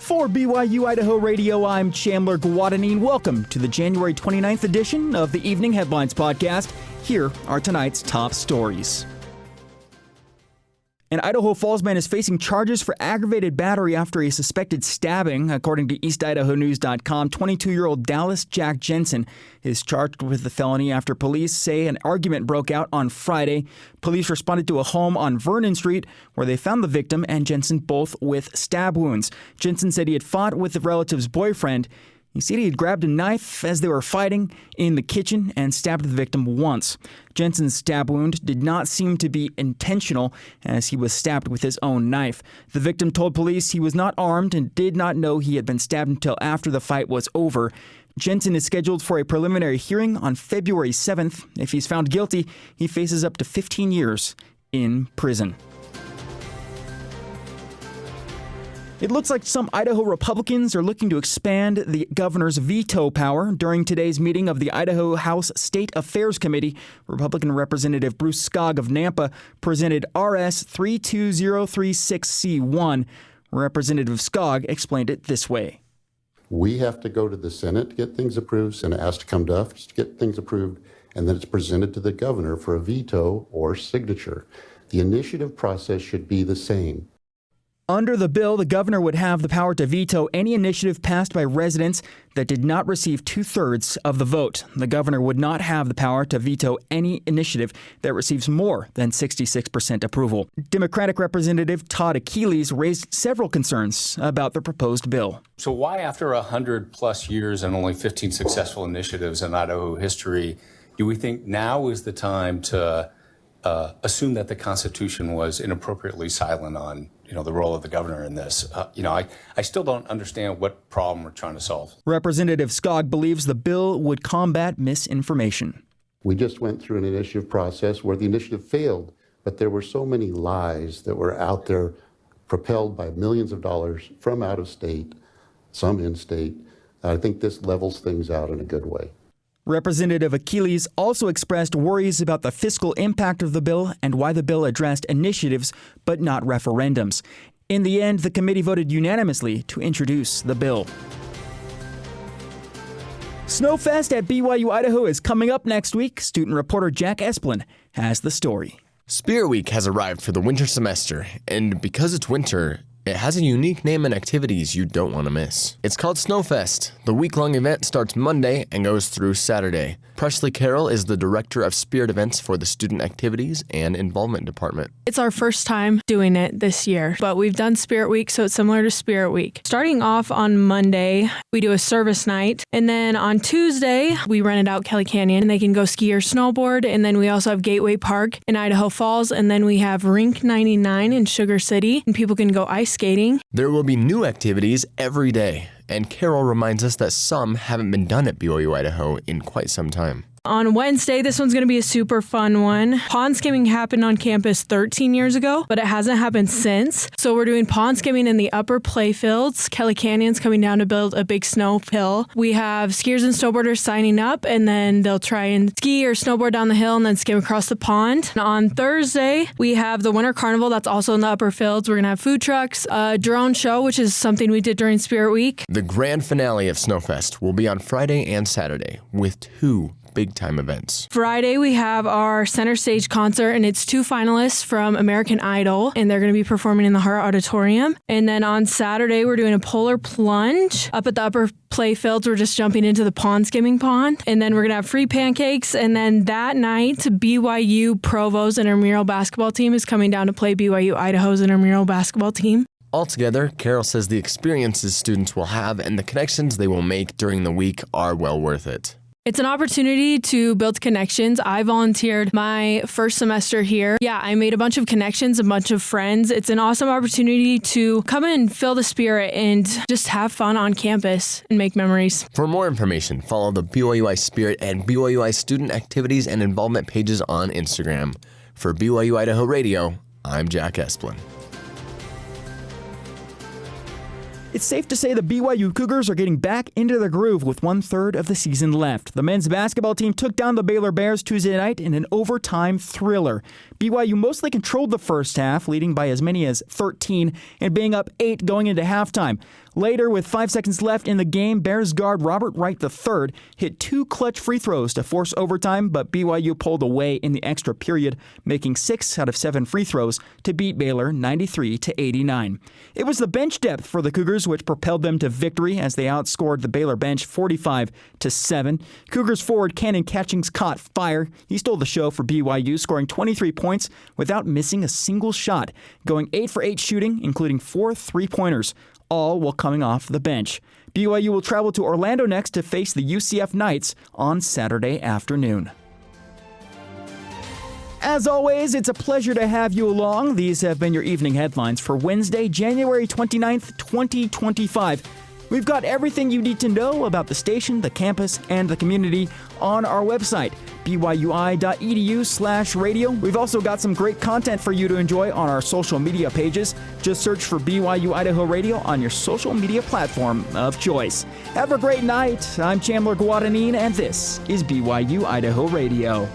For BYU-Idaho Radio, I'm Chandler Guadagnine. Welcome to the January 29th edition of the Evening Headlines Podcast. Here are tonight's top stories. An Idaho Falls man is facing charges for aggravated battery after a suspected stabbing. According to EastIdahoNews.com, 22-year-old Dallas Jack Jensen is charged with the felony after police say an argument broke out on Friday. Police responded to a home on Vernon Street where they found the victim and Jensen both with stab wounds. Jensen said he had fought with the relative's boyfriend. He said he had grabbed a knife as they were fighting in the kitchen and stabbed the victim once. Jensen's stab wound did not seem to be intentional as he was stabbed with his own knife. The victim told police he was not armed and did not know he had been stabbed until after the fight was over. Jensen is scheduled for a preliminary hearing on February 7th. If he's found guilty, he faces up to 15 years in prison. It looks like some Idaho Republicans are looking to expand the governor's veto power. During today's meeting of the Idaho House State Affairs Committee, Republican Representative Bruce Skog of Nampa presented RS 32036C1. Representative Skog explained it this way. We have to go to the Senate to get things approved. Senate has to come to us to get things approved, and then it's presented to the governor for a veto or signature. The initiative process should be the same. Under the bill, the governor would have the power to veto any initiative passed by residents that did not receive 2/3 of the vote. The governor would not have the power to veto any initiative that receives more than 66% approval. Democratic Representative Todd Achilles raised several concerns about the proposed bill. So why, after 100+ years and only 15 successful initiatives in Idaho history, do we think now is the time to assume that the Constitution was inappropriately silent on the role of the governor in this? I still don't understand what problem we're trying to solve. Representative Skog believes the bill would combat misinformation. We just went through an initiative process where the initiative failed, but there were so many lies that were out there propelled by millions of dollars from out of state, some in state. I think this levels things out in a good way. Representative Achilles also expressed worries about the fiscal impact of the bill and why the bill addressed initiatives but not referendums. In the end, the committee voted unanimously to introduce the bill. Snowfest at BYU-Idaho is coming up next week. Student reporter Jack Esplin has the story. Spirit Week has arrived for the winter semester, and because it's winter, it has a unique name and activities you don't want to miss. It's called Snowfest. The week-long event starts Monday and goes through Saturday. Presley Carroll is the director of Spirit Events for the Student Activities and Involvement Department. It's our first time doing it this year, but we've done Spirit Week, so it's similar to Spirit Week. Starting off on Monday, we do a service night, and then on Tuesday, we rented out Kelly Canyon, and they can go ski or snowboard, and then we also have Gateway Park in Idaho Falls, and then we have Rink 99 in Sugar City, and people can go ice skating. There will be new activities every day, and Carol reminds us that some haven't been done at BYU-Idaho in quite some time. On Wednesday, this one's going to be a super fun one. Pond skimming happened on campus 13 years ago, but it hasn't happened since. So we're doing pond skimming in the upper playfields. Kelly Canyon's coming down to build a big snow hill. We have skiers and snowboarders signing up, and then they'll try and ski or snowboard down the hill and then skim across the pond. And on Thursday, we have the Winter Carnival. That's also in the upper fields. We're going to have food trucks, a drone show, which is something we did during Spirit Week. The grand finale of Snowfest will be on Friday and Saturday with two big-time events. Friday, we have our center stage concert, and it's 2 finalists from American Idol, and they're going to be performing in the Hart Auditorium. And then on Saturday, we're doing a polar plunge. Up at the upper playfields, we're just jumping into the pond skimming pond. And then we're going to have free pancakes. And then that night, BYU Provo's intramural basketball team is coming down to play BYU-Idaho's intramural basketball team. Altogether, Carol says the experiences students will have and the connections they will make during the week are well worth it. It's an opportunity to build connections. I volunteered my first semester here. Yeah, I made a bunch of connections, a bunch of friends. It's an awesome opportunity to come and feel the spirit and just have fun on campus and make memories. For more information, follow the BYU-I Spirit and BYU-I Student Activities and Involvement pages on Instagram. For BYU-Idaho Radio, I'm Jack Esplin. It's safe to say the BYU Cougars are getting back into the groove with 1/3 of the season left. The men's basketball team took down the Baylor Bears Tuesday night in an overtime thriller. BYU mostly controlled the first half, leading by as many as 13 and being up 8 going into halftime. Later, with 5 seconds left in the game, Bears guard Robert Wright III hit 2 clutch free throws to force overtime, but BYU pulled away in the extra period, making 6 out of 7 free throws to beat Baylor 93-89. It was the bench depth for the Cougars which propelled them to victory as they outscored the Baylor bench 45-7. Cougars forward Cannon Catchings caught fire. He stole the show for BYU, scoring 23 points without missing a single shot, going 8 for 8 shooting, including 4 3-pointers. All while coming off the bench. BYU will travel to Orlando next to face the UCF Knights on Saturday afternoon. As always, it's a pleasure to have you along. These have been your evening headlines for Wednesday, January 29th, 2025. We've got everything you need to know about the station, the campus, and the community on our website, byui.edu/radio. We've also got some great content for you to enjoy on our social media pages. Just search for BYU-Idaho Radio on your social media platform of choice. Have a great night. I'm Chandler Guadagnine, and this is BYU-Idaho Radio.